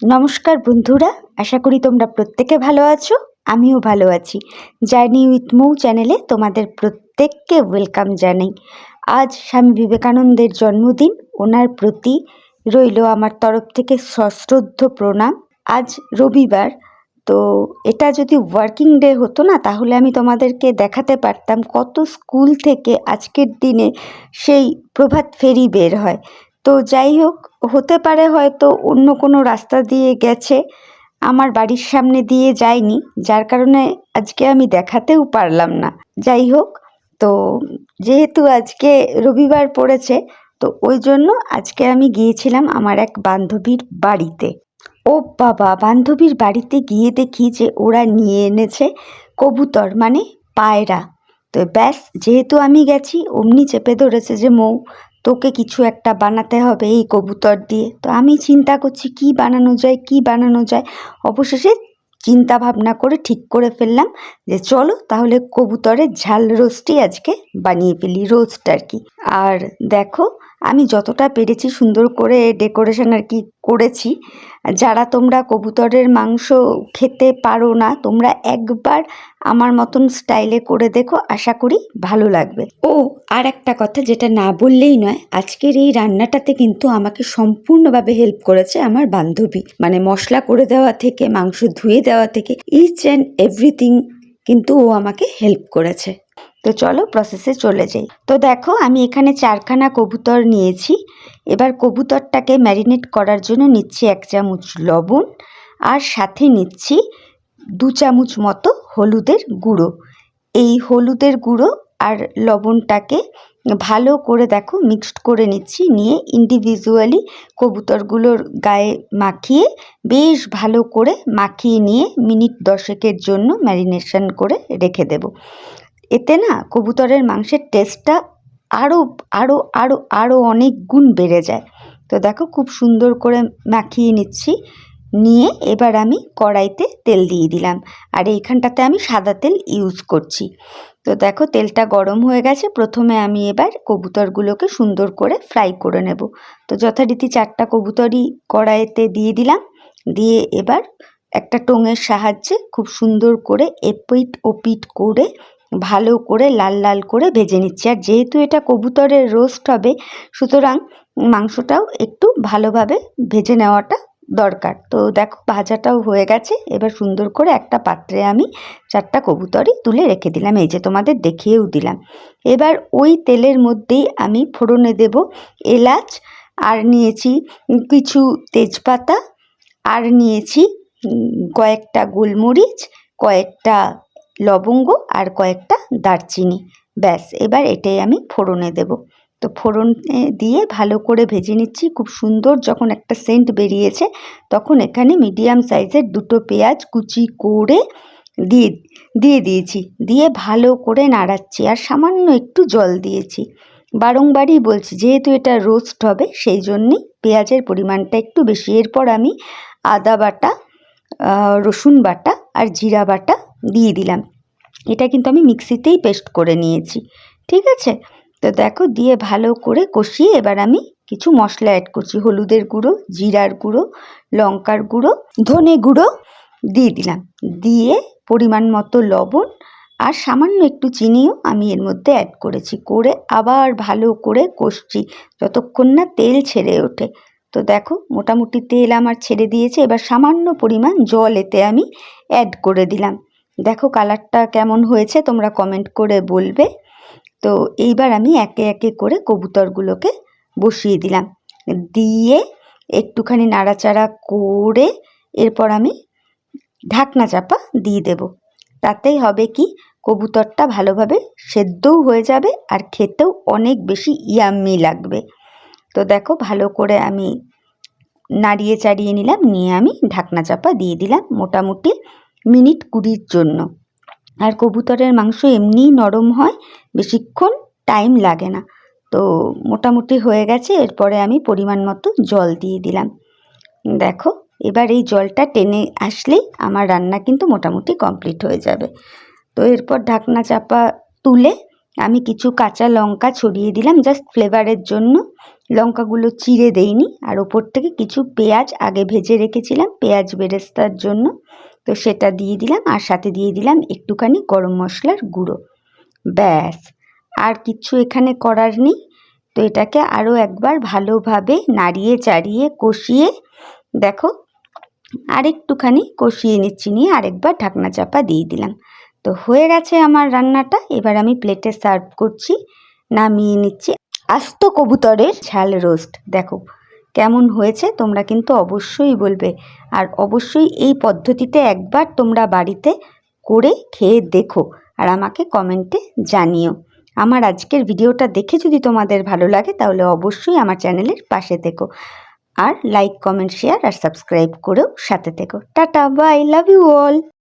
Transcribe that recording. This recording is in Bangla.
নমস্কার বন্ধুরা, আশা করি তোমরা প্রত্যেকে ভালো আছো। আমিও ভালো আছি। জার্নি উইথ মৌ চ্যানেলে তোমাদের প্রত্যেককে ওয়েলকাম জানাই। আজ স্বামী বিবেকানন্দের জন্মদিন। ওনার প্রতি রইল আমার তরফ থেকে সশ্রদ্ধ প্রণাম। আজ রবিবার, তো এটা যদি ওয়ার্কিং ডে হতো না, তাহলে আমি তোমাদেরকে দেখাতে পারতাম কত স্কুল থেকে আজকের দিনে সেই প্রভাত ফেরি বের হয়। তো যাই হোক, হতে পারে হয়তো অন্য কোনো রাস্তা দিয়ে গেছে, আমার বাড়ির সামনে দিয়ে যায়নি, যার কারণে আজকে আমি দেখাতেও পারলাম না। যাই হোক, তো যেহেতু আজকে রবিবার পড়েছে, তো ওই জন্য আজকে আমি গিয়েছিলাম আমার এক বান্ধবীর বাড়িতে। ও বাবা, বান্ধবীর বাড়িতে গিয়ে দেখি যে ওরা নিয়ে এনেছে কবুতর, মানে পায়রা। তো ব্যাস, যেহেতু আমি গেছি, অমনি চেপে ধরেছে যে মৌ, তোকে কিছু একটা বানাতে হবে এই কবুতর দিয়ে। তো আমি চিন্তা করছি কি বানানো যায়। অবশেষে চিন্তা ভাবনা করে ঠিক করে ফেললাম যে চলো তাহলে কবুতরের ঝাল রোস্টই আজকে বানিয়ে ফেলি, রোস্ট আর কি। আর দেখো, আমি যতটা পেরেছি সুন্দর করে ডেকোরেশন আর কি করেছি। যারা তোমরা কবুতরের মাংস খেতে পারো না, তোমরা একবার আমার মতন স্টাইলে করে দেখো, আশা করি ভালো লাগবে। ও আর একটা কথা যেটা না বললেই নয়, আজকের এই রান্নাটাতে কিন্তু আমাকে সম্পূর্ণভাবে হেল্প করেছে আমার বান্ধবী। মানে মশলা করে দেওয়া থেকে, মাংস ধুয়ে দেওয়া থেকে, ইচ অ্যান্ড এভরিথিং কিন্তু ও আমাকে হেল্প করেছে। তো চলো প্রসেসে চলে যাই। তো দেখো, আমি এখানে 4খানা কবুতর নিয়েছি। এবার কবুতরটাকে ম্যারিনেট করার জন্য নিচ্ছি 1 চামচ লবণ, আর সাথে নিচ্ছি 2 চামচ মতো হলুদের গুঁড়ো। এই হলুদের গুঁড়ো আর লবণটাকে ভালো করে দেখো মিক্সড করে নিচ্ছি, নিয়ে ইন্ডিভিজুয়ালি কবুতরগুলোর গায়ে মাখিয়ে বেশ ভালো করে মাখিয়ে নিয়ে মিনিট 10 জন্য ম্যারিনেশন করে রেখে দেব। এতে না কবুতরের মাংসের টেস্টটা আরও আরও আরও আরও অনেক গুণ বেড়ে যায়। তো দেখো খুব সুন্দর করে মাখিয়ে নিচ্ছি, নিয়ে এবার আমি কড়াইতে তেল দিয়ে দিলাম। আর এইখানটাতে আমি সাদা তেল ইউজ করছি। তো দেখো তেলটা গরম হয়ে গেছে। প্রথমে আমি এবার কবুতরগুলোকে সুন্দর করে ফ্রাই করে নেব। তো যথারীতি 4টা কবুতরই কড়াইতে দিয়ে দিলাম, দিয়ে এবার একটা টোঙের সাহায্যে খুব সুন্দর করে এপিট ওপিট করে ভালো করে লাল লাল করে ভেজে নিচ্ছি। আর যেহেতু এটা কবুতরের রোস্ট হবে, সুতরাং মাংসটাও একটু ভালোভাবে ভেজে নেওয়াটা দরকার। তো দেখো ভাজাটাও হয়ে গেছে। এবার সুন্দর করে একটা পাত্রে আমি 4টা কবুতরই তুলে রেখে দিলাম, এই যে তোমাদের দেখিয়েও দিলাম। এবার ওই তেলের মধ্যেই আমি ফোড়নে দেব এলাচ, আর নিয়েছি কিছু তেজপাতা, আর নিয়েছি কয়েকটা গোলমরিচ, কয়েকটা লবঙ্গ, আর কয়েকটা দারচিনি। ব্যাস, এবার এটাই আমি ফোড়নে দেব। তো ফোড়নে দিয়ে ভালো করে ভেজে নিচ্ছি। খুব সুন্দর যখন একটা সেন্ট বেরিয়েছে, তখন এখানে মিডিয়াম সাইজের 2টো পেঁয়াজ কুচি করে দিয়ে দিয়েছি, দিয়ে ভালো করে নাড়াচ্ছি, আর সামান্য একটু জল দিয়েছি। বারংবারই বলছি, যেহেতু এটা রোস্ট হবে সেই জন্যেই পেঁয়াজের পরিমাণটা একটু বেশি। এরপর আমি আদা বাটা, রসুন বাটা আর জিরা বাটা দিয়ে দিলাম। এটা কিন্তু আমি মিক্সিতেই পেস্ট করে নিয়েছি, ঠিক আছে। তো দেখো দিয়ে ভালো করে কষিয়ে এবার আমি কিছু মশলা অ্যাড করছি। হলুদের গুঁড়ো, জিরার গুঁড়ো, লঙ্কার গুঁড়ো, ধনে গুঁড়ো দিয়ে দিলাম, দিয়ে পরিমাণ মতো লবণ আর সামান্য একটু চিনিও আমি এর মধ্যে অ্যাড করেছি, করে আবার ভালো করে কষছি যতক্ষণ না তেল ছেড়ে ওঠে। তো দেখো মোটামুটি তেল আমার ছেড়ে দিয়েছে। এবার সামান্য পরিমাণ জল এতে আমি অ্যাড করে দিলাম। দেখো কালারটা কেমন হয়েছে তোমরা কমেন্ট করে বলবে। তো এইবার আমি একে একে করে কবুতরগুলোকে বসিয়ে দিলাম, দিয়ে একটুখানি নাড়াচাড়া করে এরপর আমি ঢাকনা চাপা দিয়ে দেব। তাতেই হবে কি, কবুতরটা ভালোভাবে সেদ্ধও হয়ে যাবে আর খেতেও অনেক বেশি ইয়াম্মি লাগবে। তো দেখো ভালো করে আমি নাড়িয়ে চাড়িয়ে নিলাম, নিয়ে আমি ঢাকনা চাপা দিয়ে দিলাম মোটামুটি মিনিট 20 জন্য। আর কবুতরের মাংস এমনিই নরম হয়, বেশিক্ষণ টাইম লাগে না। তো মোটামুটি হয়ে গেছে। এরপরে আমি পরিমাণ মতো জল দিয়ে দিলাম। দেখো এবার এই জলটা টেনে আসলেই আমার রান্না কিন্তু মোটামুটি কমপ্লিট হয়ে যাবে। তো এরপর ঢাকনা চাপা তুলে আমি কিছু কাঁচা লঙ্কা ছড়িয়ে দিলাম জাস্ট ফ্লেভারের জন্য। লঙ্কাগুলো চিড়ে দেইনি। আর ওপর থেকে কিছু পেঁয়াজ আগে ভেজে রেখেছিলাম পেঁয়াজ বেরেস্তার জন্য, তো সেটা দিয়ে দিলাম। আর সাথে দিয়ে দিলাম একটুখানি গরম মশলার গুঁড়ো। ব্যাস, আর কিছু এখানে করার নেই। তো এটাকে আরও একবার ভালোভাবে নাড়িয়ে চাড়িয়ে কষিয়ে দেখো আরেকটুখানি কষিয়ে নিচ্ছি, নিয়ে আরেকবার ঢাকনা চাপা দিয়ে দিলাম। তো হয়ে গেছে আমার রান্নাটা। এবার আমি প্লেটে সার্ভ করছি, নামিয়ে নিচ্ছি। আস্ত কবুতরের ঝাল রোস্ট দেখো কেমন হয়েছে, তোমরা কিন্তু অবশ্যই বলবে। আর অবশ্যই এই পদ্ধতিতে একবার তোমরা বাড়িতে করে খেয়ে দেখো আর আমাকে কমেন্টে জানিও। আমার আজকের ভিডিওটা দেখে যদি তোমাদের ভালো লাগে তাহলে অবশ্যই আমার চ্যানেলের পাশে থেকো, আর লাইক কমেন্ট শেয়ার আর সাবস্ক্রাইব করেও সাথে থেকো। Tata, bye, love you all.